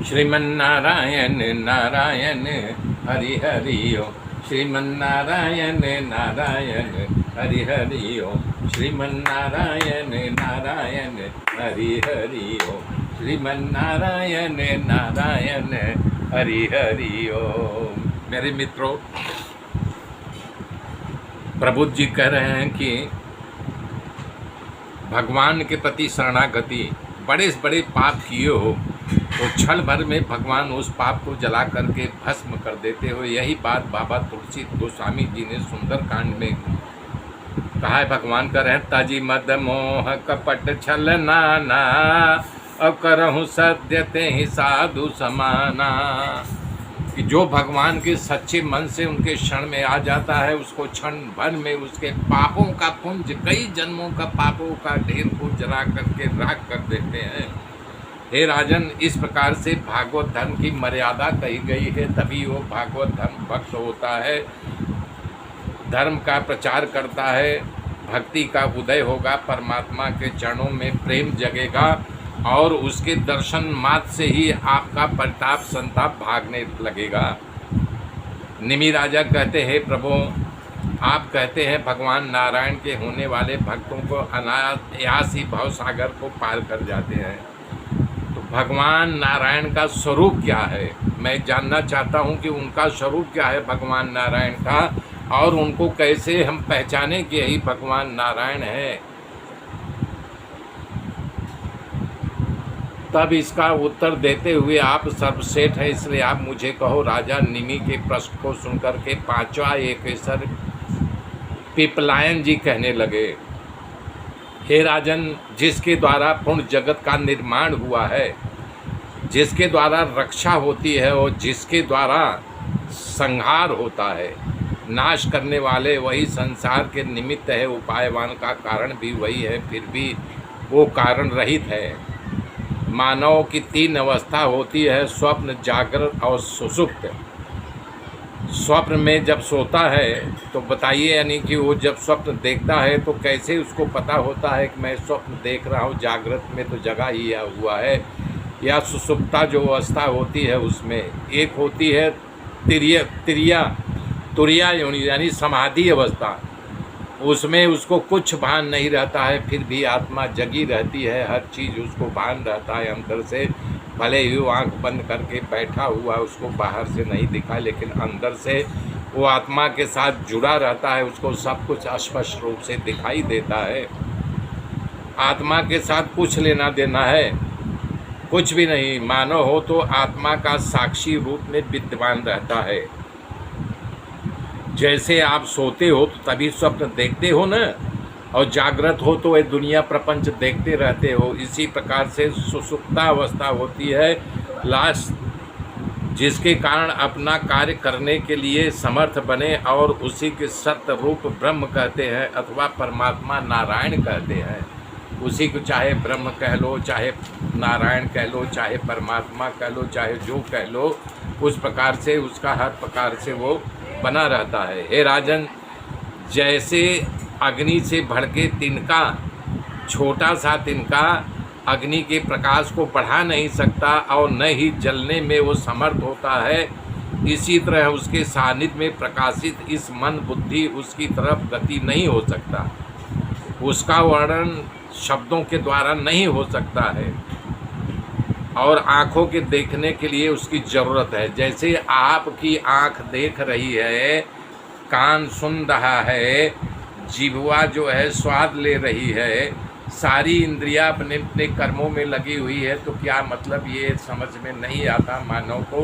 श्रीमन्नारायण नारायण हरि हरि ओम। श्रीमन्नारायण नारायण हरि हरि ओम। श्रीमन्नारायण नारायण हरि हरि ओम। श्रीमन्नारायण नारायण हरि हरि ओम। मेरे मित्रों, प्रभु जी कह रहे हैं कि भगवान के प्रति शरणागति, बड़े से बड़े पाप किए हो तो क्षण भर में भगवान उस पाप को जला करके भस्म कर देते हो। यही बात बाबा तुलसी गोस्वामी जी ने सुंदर कांड में कहा है। भगवान कर रहे हैं, तजी मद मोह कपट छल नाना, अब करहूँ सत्य ते ही साधु समाना। कि जो भगवान के सच्चे मन से उनके क्षण में आ जाता है, उसको क्षण भर में उसके पापों का पुंज, कई जन्मों का पापों का ढेर को जला करके राख कर देते हैं। हे राजन, इस प्रकार से भागवत धर्म की मर्यादा कही गई है, तभी वो भागवत धर्म भक्त होता है, धर्म का प्रचार करता है, भक्ति का उदय होगा, परमात्मा के चरणों में प्रेम जगेगा और उसके दर्शन मात्र से ही आपका प्रताप संताप भागने लगेगा। निमि राजा कहते हैं, प्रभु आप कहते हैं भगवान नारायण के होने वाले भक्तों को अनायास ही भव सागर को पार कर जाते हैं। तो भगवान नारायण का स्वरूप क्या है? मैं जानना चाहता हूं कि उनका स्वरूप क्या है भगवान नारायण का, और उनको कैसे हम पहचाने कि यही भगवान नारायण है। तब इसका उत्तर देते हुए आप सर्वश्रेष्ठ है, इसलिए आप मुझे कहो। राजा निमि के प्रश्न को सुनकर के पांचवा एकेसर पिपलायन जी कहने लगे, हे राजन, जिसके द्वारा पूर्ण जगत का निर्माण हुआ है, जिसके द्वारा रक्षा होती है और जिसके द्वारा संहार होता है, नाश करने वाले वही संसार के निमित्त है, उपायवान का कारण भी वही है, फिर भी वो कारण रहित है। मानव की तीन अवस्था होती है, स्वप्न, जागृत और सुषुप्त। स्वप्न में जब सोता है तो बताइए, यानी कि वो जब स्वप्न देखता है तो कैसे उसको पता होता है कि मैं स्वप्न देख रहा हूँ? जागृत में तो जगा ही हुआ है, या सुषुप्ता जो अवस्था होती है उसमें एक होती है तुरिया यानी समाधि अवस्था। उसमें उसको कुछ भान नहीं रहता है, फिर भी आत्मा जगी रहती है, हर चीज़ उसको भान रहता है अंदर से। भले ही वो आँख बंद करके बैठा हुआ, उसको बाहर से नहीं दिखा, लेकिन अंदर से वो आत्मा के साथ जुड़ा रहता है, उसको सब कुछ स्पष्ट रूप से दिखाई देता है। आत्मा के साथ कुछ लेना देना है कुछ भी नहीं। मानव हो तो आत्मा का साक्षी रूप में विद्यमान रहता है। जैसे आप सोते हो तो तभी स्वप्न देखते हो ना, और जागृत हो तो ये दुनिया प्रपंच देखते रहते हो। इसी प्रकार से सुषुप्ता अवस्था होती है लास्ट, जिसके कारण अपना कार्य करने के लिए समर्थ बने, और उसी के सत्य रूप ब्रह्म कहते हैं अथवा परमात्मा नारायण कहते हैं। उसी को चाहे ब्रह्म कह लो, चाहे नारायण कह लो, चाहे परमात्मा कह लो, चाहे जो कह लो, उस प्रकार से उसका हर प्रकार से वो बना रहता है। हे राजन, जैसे अग्नि से भड़के तिनका, छोटा सा तिनका अग्नि के प्रकाश को बढ़ा नहीं सकता और न ही जलने में वो समर्थ होता है, इसी तरह उसके सानिध्य में प्रकाशित इस मन बुद्धि उसकी तरफ गति नहीं हो सकता। उसका वर्णन शब्दों के द्वारा नहीं हो सकता है, और आँखों के देखने के लिए उसकी ज़रूरत है। जैसे आपकी आँख देख रही है, कान सुन रहा है, जिह्वा जो है स्वाद ले रही है, सारी इंद्रियां अपने अपने कर्मों में लगी हुई है, तो क्या मतलब ये समझ में नहीं आता मानव को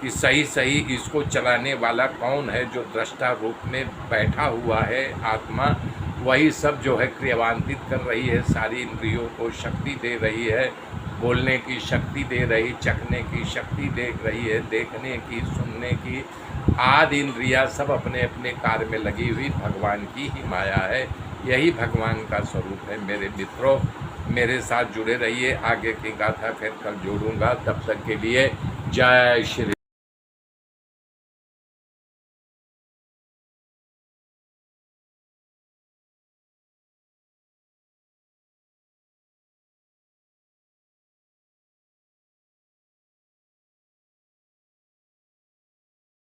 कि सही सही इसको चलाने वाला कौन है? जो दृष्टा रूप में बैठा हुआ है आत्मा, वही सब जो है क्रियान्वित कर रही है, सारी इंद्रियों को शक्ति दे रही है, बोलने की शक्ति दे रही, चखने की शक्ति दे रही है, देखने की, सुनने की, आदि इंद्रियां सब अपने अपने कार्य में लगी हुई भगवान की ही माया है। यही भगवान का स्वरूप है। मेरे मित्रों, मेरे साथ जुड़े रहिए, आगे की गाथा फिर कल जोड़ूंगा। तब तक के लिए जय श्री